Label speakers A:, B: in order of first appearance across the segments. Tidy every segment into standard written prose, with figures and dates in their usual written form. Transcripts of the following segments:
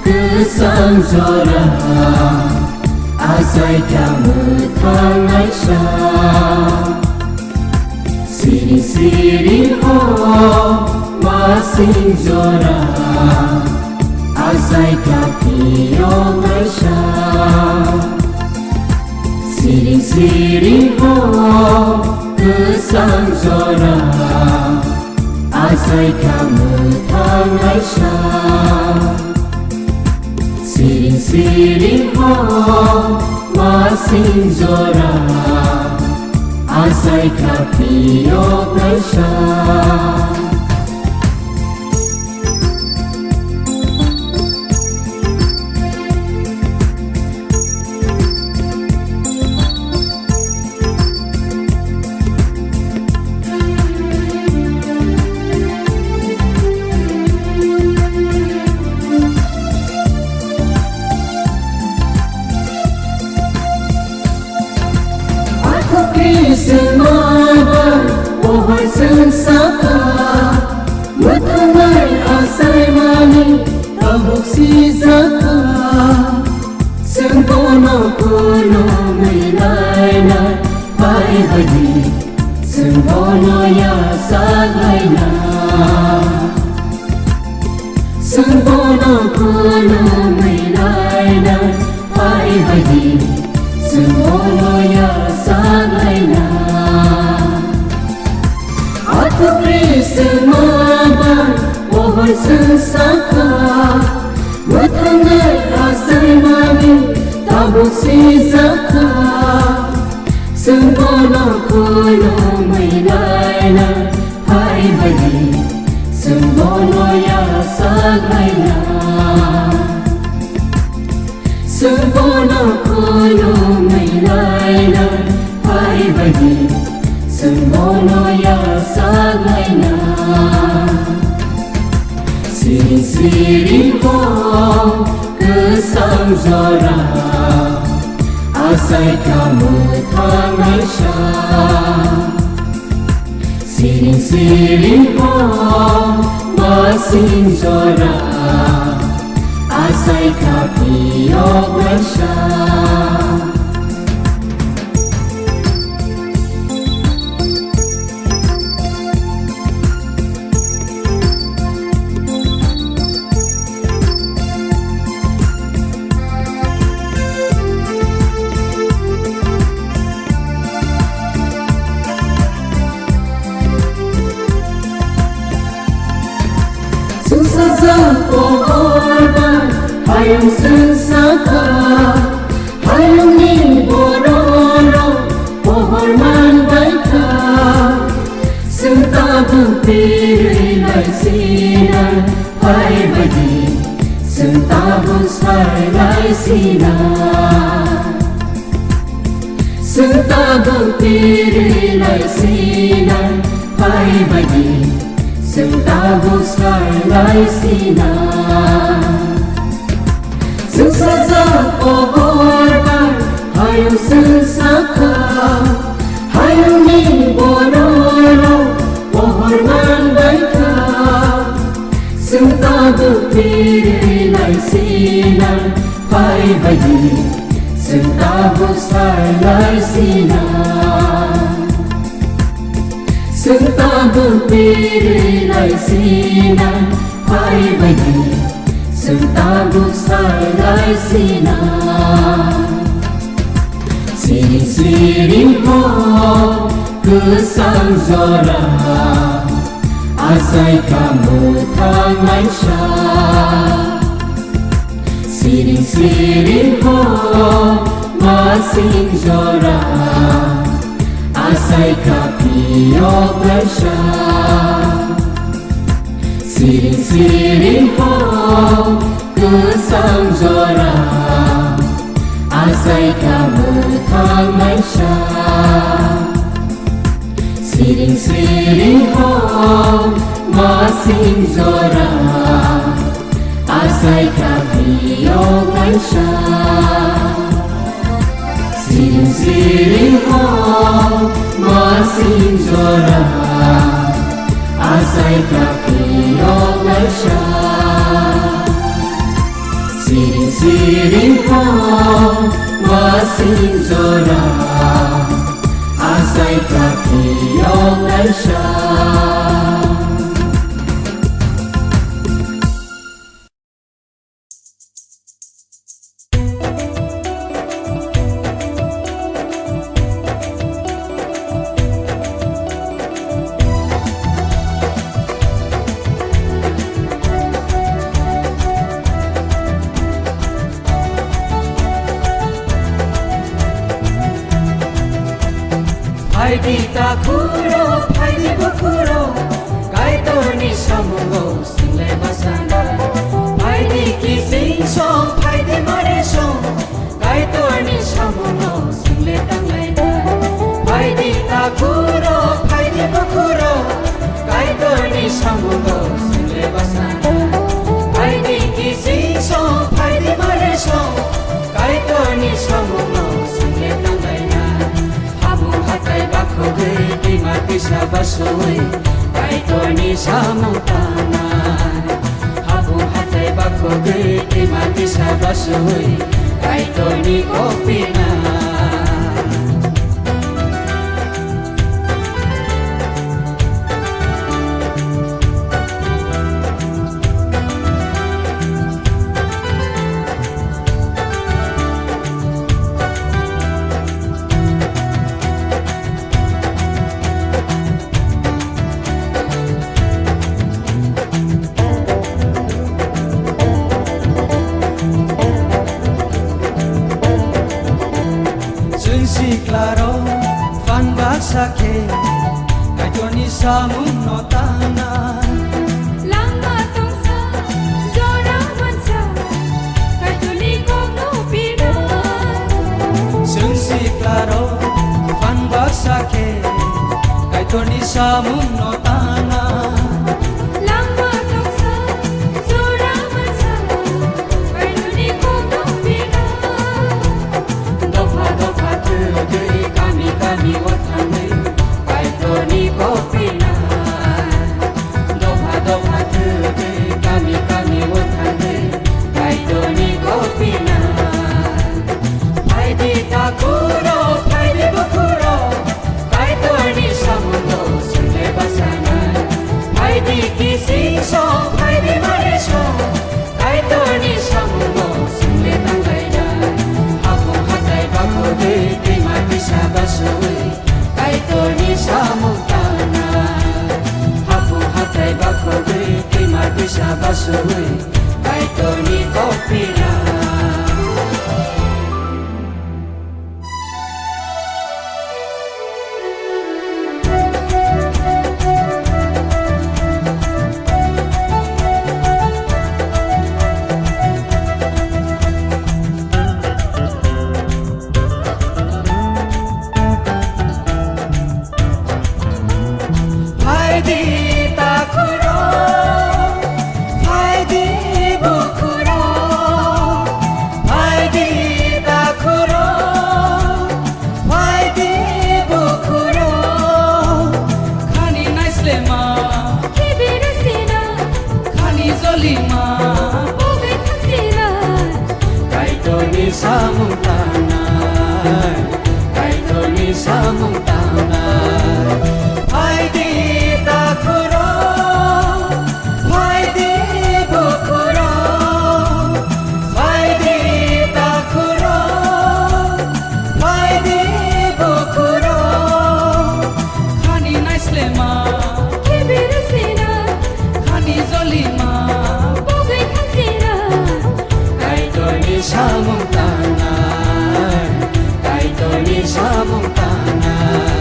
A: Kesang zora Asai kamu tangai syah Siri-siri ho Masing zora Asai kaki yongai syah Siri-siri ho Kesang zora Asai kamu tangai syah Siri-siri ho Masing zora Asai kaki yongai syah Semua pohon sensaka Metangai asai mani tabuk si zaka Sempono kuno menai-nai Pai bagi Sempono ya sagaina Sempono kuno menai-nai Pai bagi Sempono ya sagaina Aku beri semaban pohon sensaka Metangai asai mani tabuk si zaka Sempono kuno menai-nai Hai bagi Sempono ya sagaina Sempono kuno menai-nai Hai bagi Sempono ya sagaina Siri-siri ho Kesang zora Asai kamu tangai syah Siri-siri ho Masing zora Asai kaki yongai syah Susah pohon hayung sensaka Hayung ni bororo pohon mandaika Sentabung pirilai sinar Hai bagi Sentabung sailai sinar Sentabung pirilai sinar Hai bagi Sentabung sailai sinar Sensasa pohon hayung sensaka Hayung ni bororo pohon mandaika Sentabung pirilai sinar Hai bagi Sentabung sailai sinar Sentabung pirilai sinar Hai bagi Sentabung sailai sinar Siri-siri ho Kesang zora Asai kamu tangai syah Siri-siri ho Masing zora Asai kaki yongai syah Siri-siri ho Kesang zora Asai kamu tangai syah Siri-siri ho Masing zora Asai kaki yongai syah Siri-siri ho Masing zora Asai kaki yongai syah Siringha masinjora asai kakiyong naisya
B: Di takuro, di bukuro, kaito ni samungo, single basana. Di kissing song, di mare song, kaito ni samungo, single tanglena. Di takuro, di bukuro, kaito ni samungo, single basana. Di kissing song, di mare song, kaito ni samungo, single tanglena. Hatai bakoge di mati sabasoi kaito ni samang tanay habung hatai bakoge di mati sabasoi kaito ni kopina claro fan basake kajoni samun notana
C: lama tongsa zora mansa kajoni kono pira
B: sunsi claro fan basake kajoni samun notana
C: lama tongsa zora mansa kajoni kono pira
B: dopa dopa kami kami watane kaito ni kopina doha doha kami kami watane kaito ni kopina di takuro di bukuro kaito ni samundo single basana di kissing song di mare song kaito ni samundo single tanglena habung hatai bakoge di mati sabasoi kaito ni samung tanay habung hatai bakoge di mati sabasoi kaito ni kopina di takuro di bukuro di takuro di bukuro khani naisle ma
C: kibir sina
B: khani zoli ma
C: boge thasina
B: kaito ni samung tanay kaito ni samung tanay di takuro di bukuro di takuro di bukuro khani naisle ma
C: kibir sina
B: khani zoli ma
C: boge thasina
B: kaito ni samung tanay kaito ni samung tanay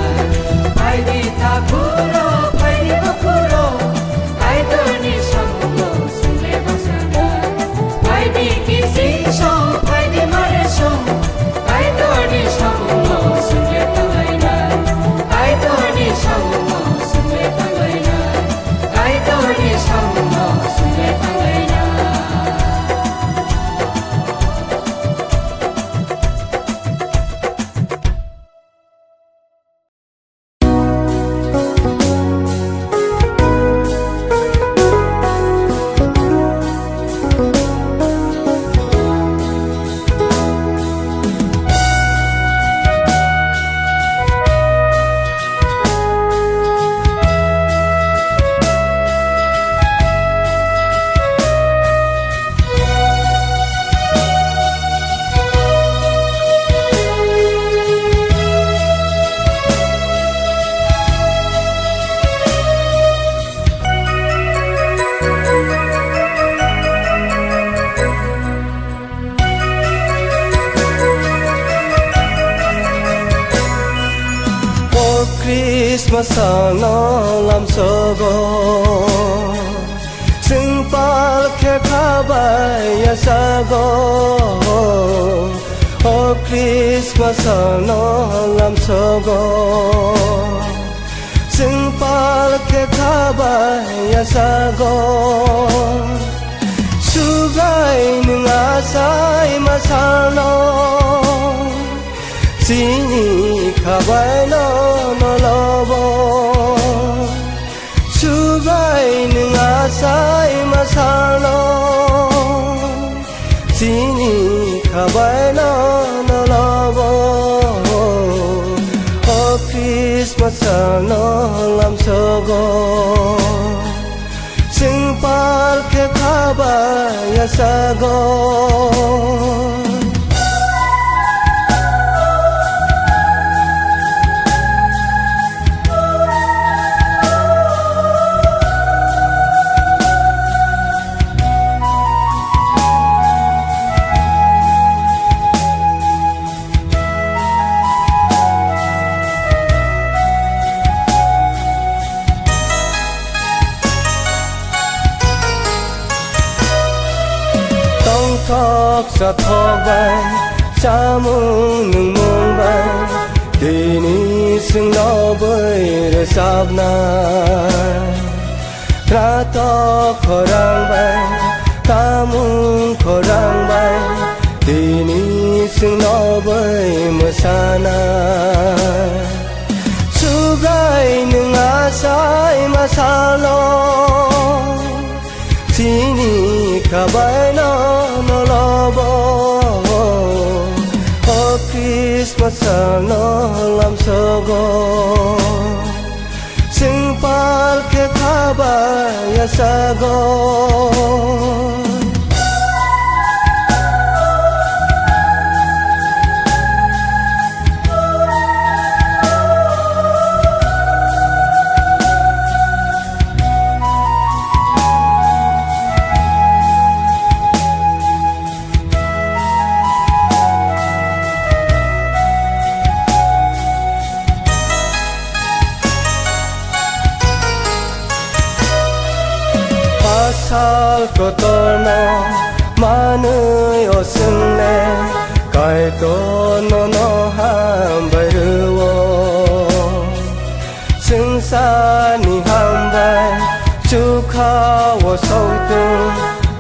D: Christmas sana lam sogo sing pal khe khabai ya sago Oh Christmas sana lam sogo sing pal khe khabai ya sago sugai ninga sai masano Sini khabai no no lobo Sugai ninga sai masalo Sini khabai no no lobo Oh Christmas no lam sogo Sing pal khe khabai ya sago Thok sa thok bay cha mung nung mung bay Dini sing lo bơi rồi sap na Tra tok khorang bay ta mung khorang bay Dini sing lo bơi mưa sana Sugai nung asai masalo Sini khabai no no lobo Oh Christmas no lam sogo Sing pal khe khabai ya sago Pasal kotorno manui osunne kai to no no hambai ruo sing sa ni hambai chukha wo sautu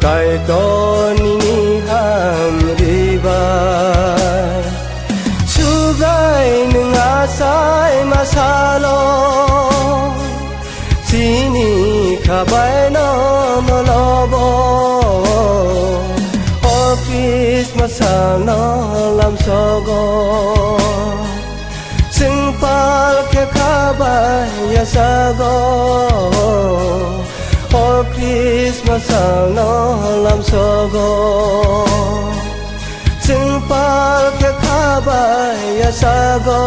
D: kai to ni ham ribai sugai nunga sai masalo Sini khabai no no lobo Oh Christmas no lam sogo Sing pal khe khabai ya sago Oh Christmas no lam sogo Sing pal khe khabai ya sago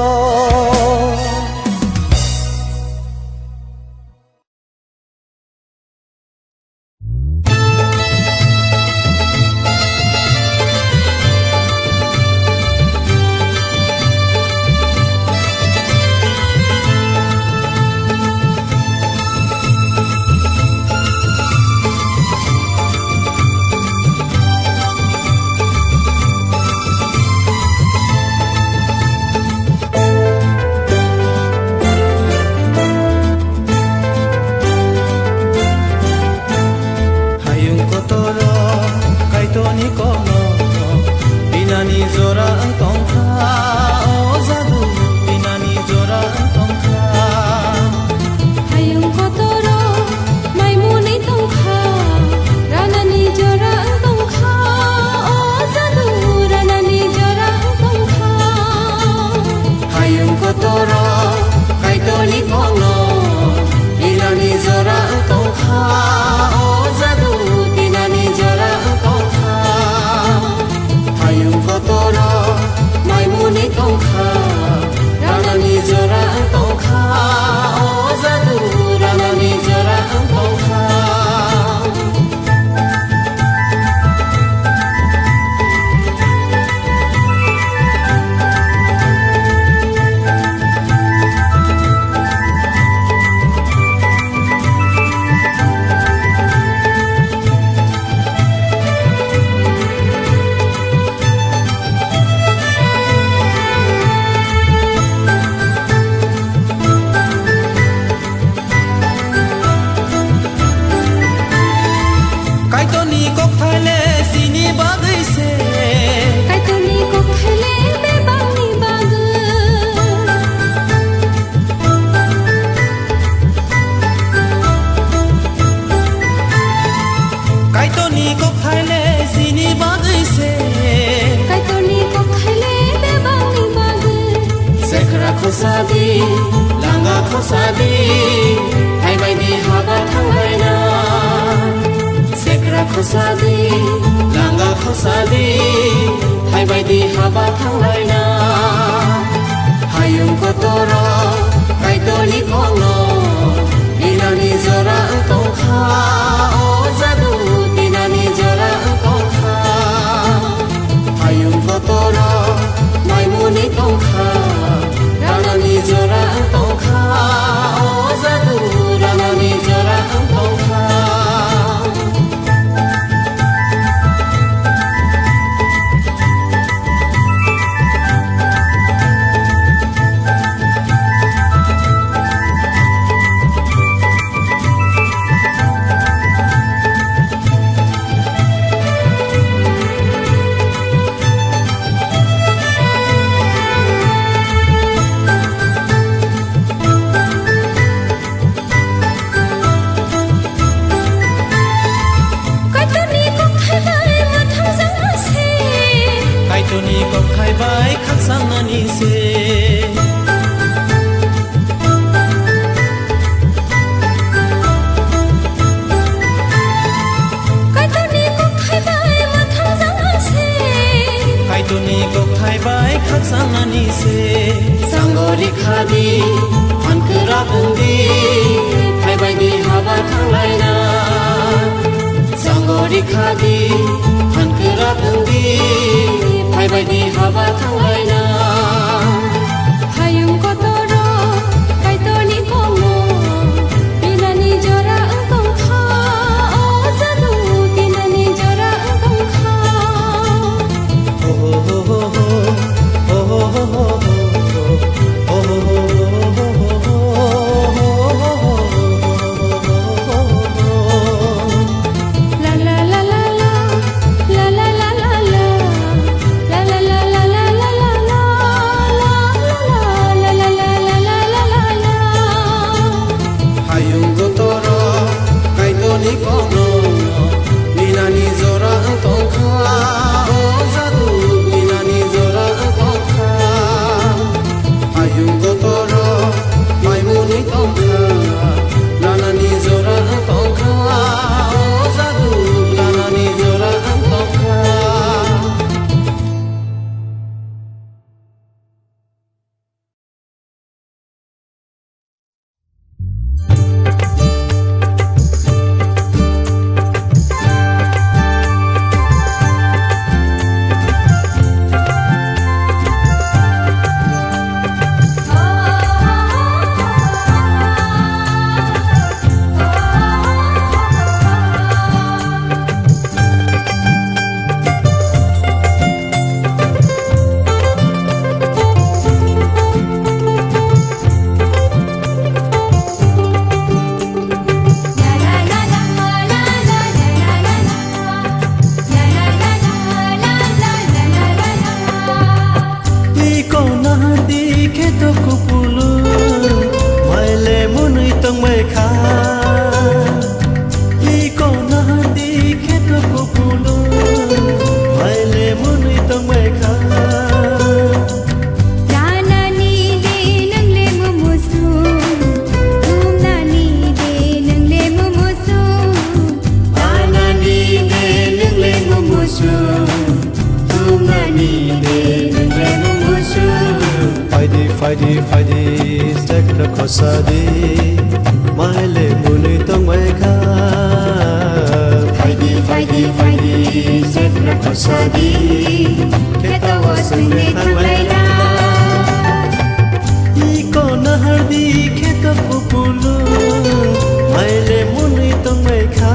E: खसादि लांगा खसादि हायबायदि हाबा थांलायना सेग्रा खसादि लांगा खसादि हायबायदि हाबा थांलायना हायुं कतर कायतनि कनो दिनानि जरा तंखा अ जादु दिनानि जरा तंखा हायुं कतर माइमुनि तंखा रानानि जरा तंखा अ जादु रानानि जरा तंखा कायतनि गखायबाय खाकसांनानि से कायतनि गखायबाय खाकसांनानि से सांगरि खादि फानखोरा बुंदि हायबायदि हाबा थांलायना सांगरि खादि फानखोरा बुंदि हायबायदि हाबा थांलायना
C: हायुं कतर कायतनि कनो दिनानि जरा तंखा अ जादु दिनानि जरा तंखा
D: Faidi sekra khosadi maile muni tong mai kha Faidi sekra khosadi keta wasne thanglaina iko nahardi kheta pupulu maile muni tong mai kha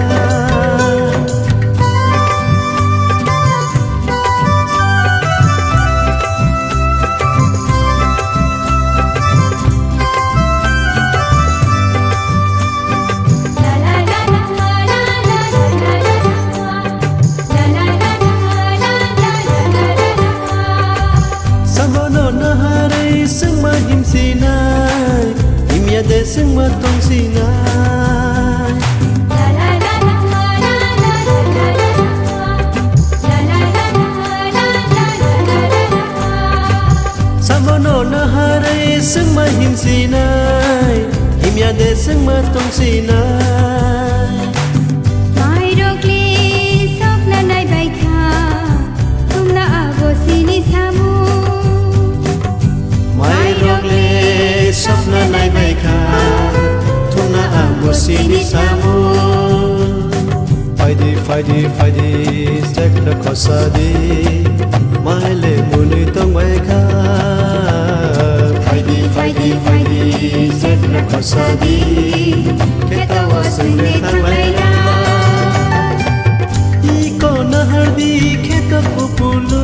D: Sing ma tong sinai Samono na harai sing ma
E: sinai imya de sang ma tong sinai
C: mai rokli sopna nai baikha tumna abo sini samu
E: mai rogle sapna nai baikha tumna abo sini samu Faidi sek na khosadi mai le muni tong baikha Faidi sek na khosadi keta wasung le thang laina iko na hardi kheta pupulu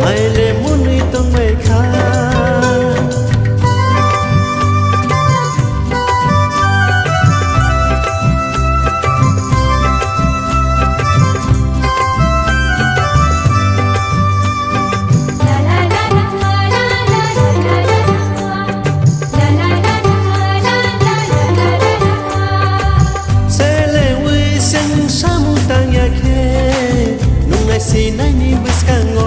E: mai le muni tong baikha sinai ni buskango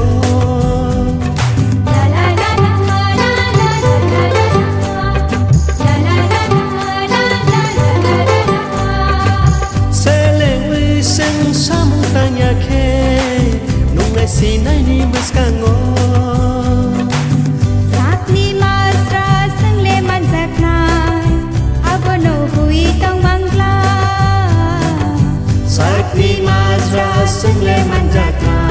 E: selewi seng samutanya ke nungai sinai ni buskango
C: sakni masra sangle manjaknai abono hui tong mangla
E: sakni masra sangle manjaknai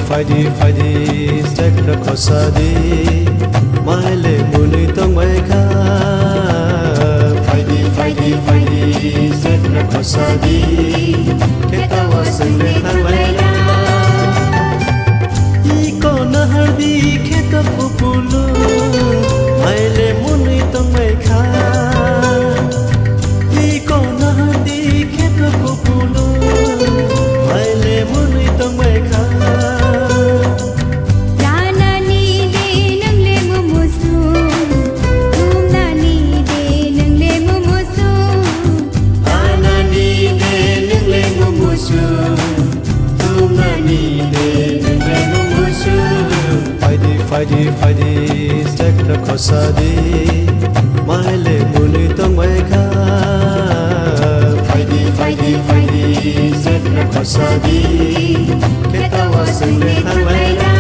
E: Faidi sek na khosadi mai le muni tong baikha Faidi sek na khosadi keta wasung le thang laina iko na hardi kheta pupulu mai le muni tong baikha iko na hardi kheta pupulu mai le muni tong baikha Faidi sek na khosadi mai le muni tong baikha Faidi sek na khosadi keta wasung le thang laina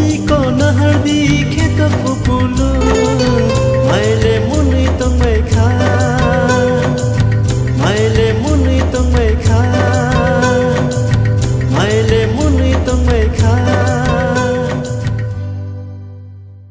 E: iko na hardi kheta pupulu mai le